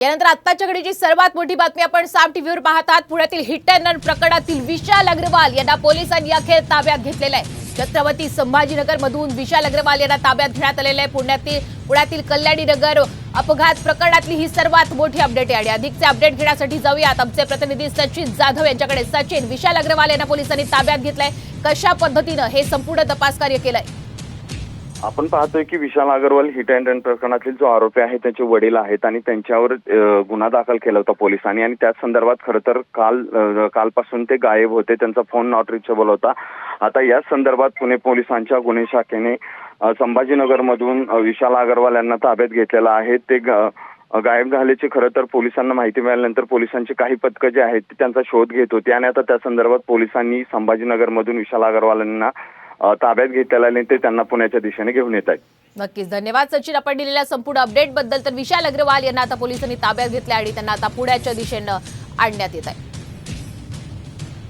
यानंतर आत्ताच्या घडीची सर्वात मोठी बातमी आपण साम टीव्हीवर पाहत आहात। पुण्यातील हिट अँड रन प्रकरणातील विशाल अग्रवाल यांना पोलिसांनी अखेर ताब्यात घेतलेलं आहे। छत्रपती संभाजीनगर मधून विशाल अग्रवाल यांना ताब्यात घेण्यात आलेलं आहे। पुण्यातील कल्याणी नगर अपघात प्रकरणातली ही सर्वात मोठी अपडेट आहे। अधिकचे अपडेट घेण्यासाठी जाऊयात आमचे प्रतिनिधी सचिन जाधव यांच्याकडे। सचिन, विशाल अग्रवाल यांना पोलिसांनी ताब्यात घेतलंय, कशा पद्धतीने हे संपूर्ण तपास कार्य केलंय? आपण पाहतोय की विशाल अग्रवाल हिट अँड रन प्रकरणातील जो आरोपी आहे त्याचे वडील आहेत आणि त्यांच्यावर गुन्हा दाखल केला होता पोलिसांनी आणि त्याच संदर्भात खरं तर कालपासून ते गायब होते, त्यांचा फोन नॉट रिचेबल होता। आता या संदर्भात पुणे पोलिसांच्या गुन्हे शाखेने संभाजीनगर मधून विशाल अग्रवाल यांना ताब्यात घेतलेला आहे। ते गायब झाल्याची खरं तर पोलिसांना माहिती मिळाल्यानंतर पोलिसांची काही पथकं जी आहेत ती त्यांचा शोध घेत होती आणि आता त्या संदर्भात पोलिसांनी संभाजीनगर मधून विशाल अग्रवाल यांना ताब्यात घेतलेला आहे, ते त्यांना पुण्याच्या दिशेने घेऊन येत आहेत। नक्कीच धन्यवाद सचिन, आपण दिलेल्या संपूर्ण अपडेट बद्दल। तर विशाल अग्रवाल यांना आता पोलिसांनी ताब्यात घेतले आणि त्यांना आता पुण्याच्या दिशेने आणण्यात येत आहे।